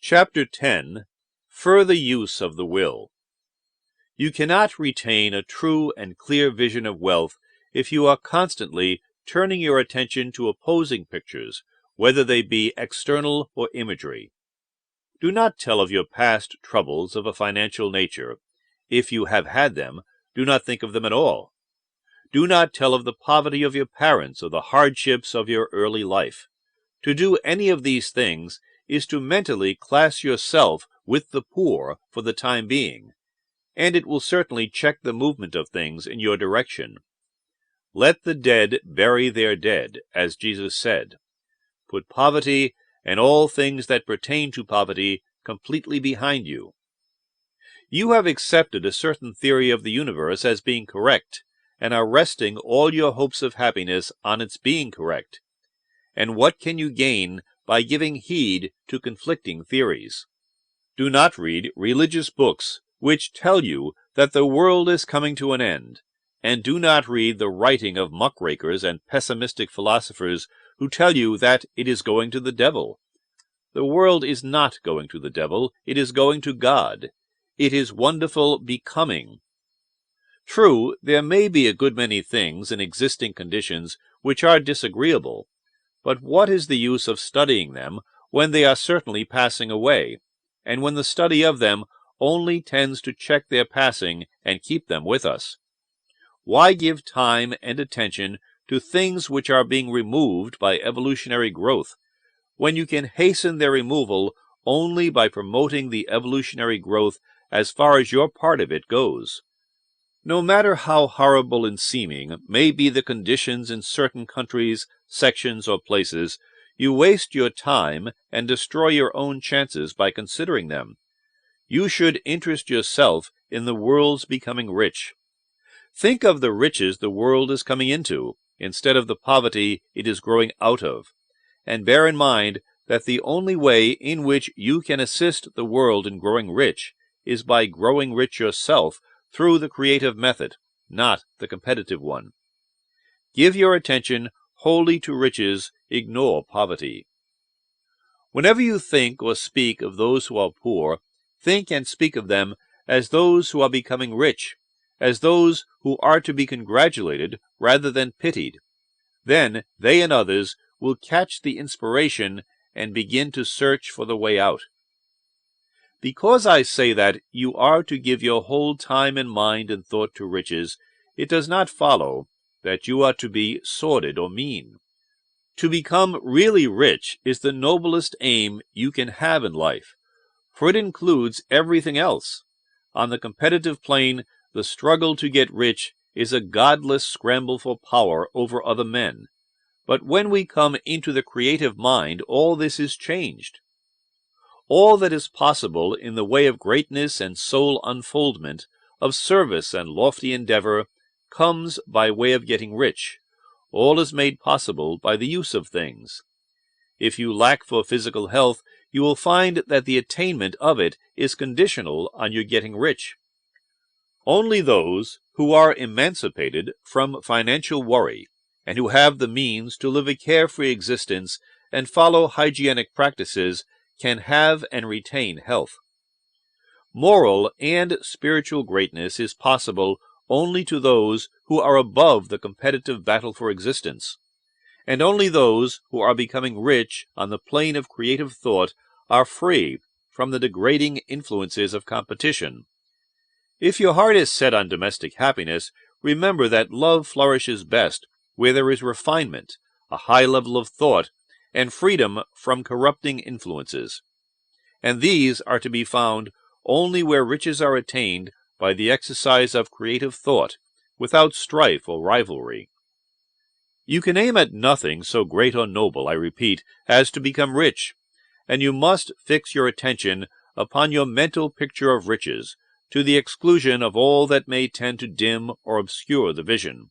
Chapter 10. Further Use of the Will. You cannot retain a true and clear vision of wealth if you are constantly turning your attention to opposing pictures, whether they be external or imagery. Do not tell of your past troubles of a financial nature. If you have had them, do not think of them at all. Do not tell of the poverty of your parents or the hardships of your early life. To do any of these things is to mentally class yourself with the poor for the time being, and it will certainly check the movement of things in your direction. Let the dead bury their dead, as Jesus said. Put poverty and all things that pertain to poverty completely behind you. You have accepted a certain theory of the universe as being correct, and are resting all your hopes of happiness on its being correct. And what can you gain by giving heed to conflicting theories? Do not read religious books which tell you that the world is coming to an end, and do not read the writing of muckrakers and pessimistic philosophers who tell you that it is going to the devil. The world is not going to the devil, it is going to God. It is wonderful becoming. True, there may be a good many things in existing conditions which are disagreeable, but what is the use of studying them when they are certainly passing away, and when the study of them only tends to check their passing and keep them with us? Why give time and attention to things which are being removed by evolutionary growth, when you can hasten their removal only by promoting the evolutionary growth as far as your part of it goes? No matter how horrible in seeming may be the conditions in certain countries, sections, or places, you waste your time and destroy your own chances by considering them. You should interest yourself in the world's becoming rich. Think of the riches the world is coming into, instead of the poverty it is growing out of, and bear in mind that the only way in which you can assist the world in growing rich is by growing rich yourself through the creative method, not the competitive one. Give your attention wholly to riches, ignore poverty. Whenever you think or speak of those who are poor, think and speak of them as those who are becoming rich, as those who are to be congratulated rather than pitied. Then they and others will catch the inspiration and begin to search for the way out. Because I say that you are to give your whole time and mind and thought to riches, it does not follow that you are to be sordid or mean. To become really rich is the noblest aim you can have in life, for it includes everything else. On the competitive plane, the struggle to get rich is a godless scramble for power over other men. But when we come into the creative mind, all this is changed. All that is possible in the way of greatness and soul unfoldment, of service and lofty endeavor, comes by way of getting rich. All is made possible by the use of things. If you lack for physical health, you will find that the attainment of it is conditional on your getting rich. Only those who are emancipated from financial worry, and who have the means to live a carefree existence and follow hygienic practices, can have and retain health. Moral and spiritual greatness is possible only to those who are above the competitive battle for existence, and only those who are becoming rich on the plane of creative thought are free from the degrading influences of competition. If your heart is set on domestic happiness, remember that love flourishes best where there is refinement, a high level of thought, and freedom from corrupting influences. And these are to be found only where riches are attained by the exercise of creative thought, without strife or rivalry. You can aim at nothing so great or noble, I repeat, as to become rich, and you must fix your attention upon your mental picture of riches, to the exclusion of all that may tend to dim or obscure the vision.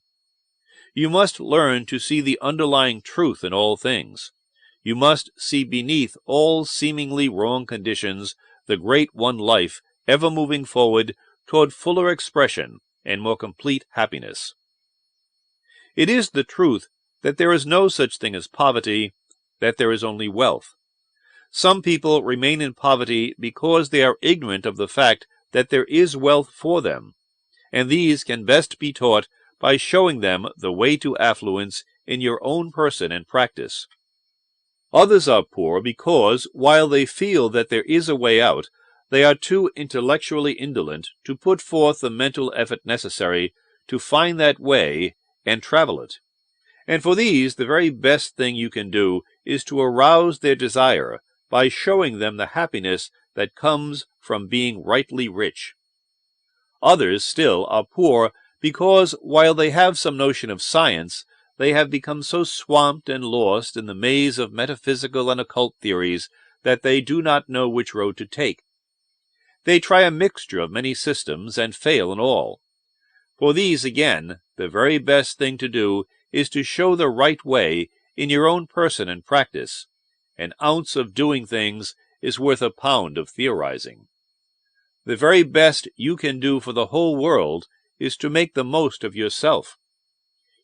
You must learn to see the underlying truth in all things. You must see beneath all seemingly wrong conditions the great one life ever moving forward toward fuller expression and more complete happiness. It is the truth that there is no such thing as poverty, that there is only wealth. Some people remain in poverty because they are ignorant of the fact that there is wealth for them, and these can best be taught by showing them the way to affluence in your own person and practice. Others are poor because, while they feel that there is a way out, they are too intellectually indolent to put forth the mental effort necessary to find that way and travel it. And for these, the very best thing you can do is to arouse their desire by showing them the happiness that comes from being rightly rich. Others still are poor because, while they have some notion of science, they have become so swamped and lost in the maze of metaphysical and occult theories that they do not know which road to take. They try a mixture of many systems and fail in all. For these, again, the very best thing to do is to show the right way in your own person and practice. An ounce of doing things is worth a pound of theorizing. The very best you can do for the whole world is to make the most of yourself.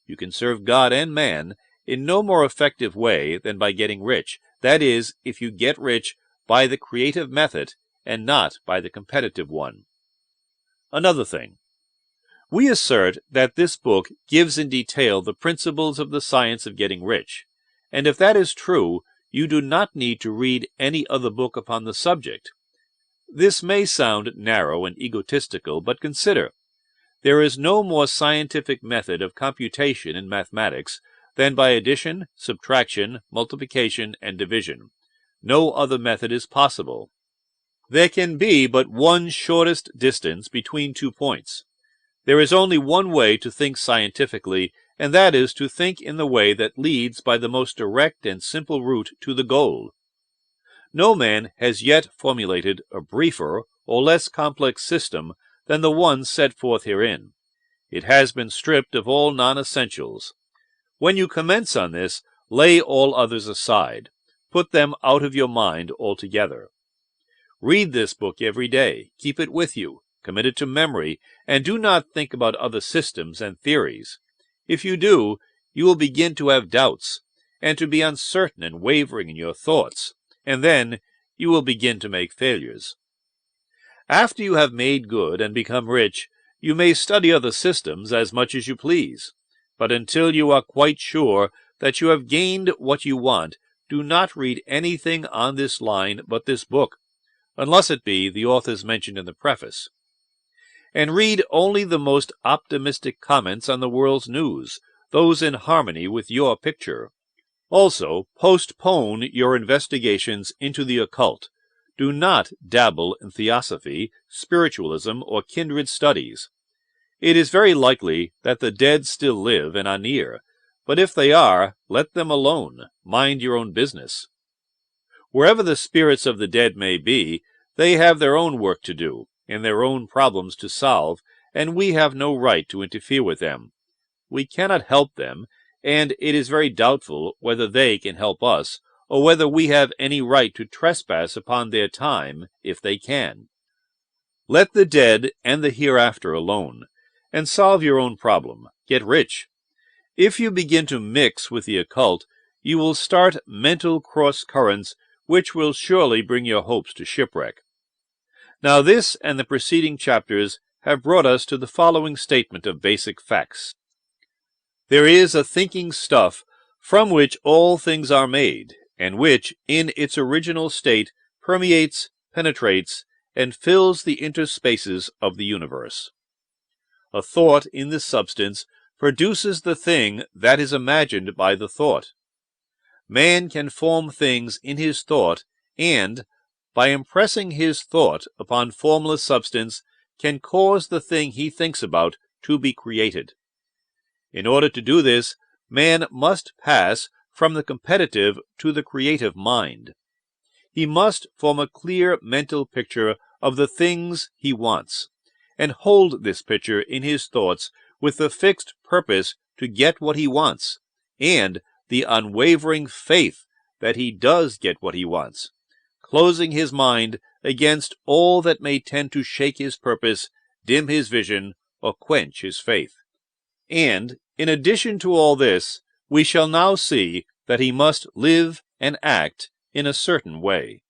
You can serve God and man in no more effective way than by getting rich. That is, if you get rich by the creative method and not by the competitive one. Another thing. We assert that this book gives in detail the principles of the science of getting rich, and if that is true, you do not need to read any other book upon the subject. This may sound narrow and egotistical, but consider. There is no more scientific method of computation in mathematics than by addition, subtraction, multiplication, and division. No other method is possible. There can be but one shortest distance between 2 points. There is only one way to think scientifically, and that is to think in the way that leads by the most direct and simple route to the goal. No man has yet formulated a briefer or less complex system than the one set forth herein. It has been stripped of all non-essentials. When you commence on this, lay all others aside. Put them out of your mind altogether. Read this book every day. Keep it with you. Commit it to memory, and do not think about other systems and theories. If you do, you will begin to have doubts, and to be uncertain and wavering in your thoughts, and then you will begin to make failures. After you have made good and become rich, you may study other systems as much as you please, but until you are quite sure that you have gained what you want, do not read anything on this line but this book, unless it be the authors mentioned in the preface. And read only the most optimistic comments on the world's news, those in harmony with your picture. Also, postpone your investigations into the occult. Do not dabble in theosophy, spiritualism, or kindred studies. It is very likely that the dead still live and are near, but if they are, let them alone. Mind your own business. Wherever the spirits of the dead may be, they have their own work to do, and their own problems to solve, and we have no right to interfere with them. We cannot help them, and it is very doubtful whether they can help us, or whether we have any right to trespass upon their time if they can. Let the dead and the hereafter alone, and solve your own problem. Get rich. If you begin to mix with the occult, you will start mental cross-currents which will surely bring your hopes to shipwreck. Now this and the preceding chapters have brought us to the following statement of basic facts. There is a thinking stuff from which all things are made, and which, in its original state, permeates, penetrates, and fills the interspaces of the universe. A thought in this substance produces the thing that is imagined by the thought. Man can form things in his thought, and, by impressing his thought upon formless substance, can cause the thing he thinks about to be created. In order to do this, man must pass from the competitive to the creative mind. He must form a clear mental picture of the things he wants, and hold this picture in his thoughts with the fixed purpose to get what he wants, and the unwavering faith that he does get what he wants, closing his mind against all that may tend to shake his purpose, dim his vision, or quench his faith. And, in addition to all this, we shall now see that he must live and act in a certain way.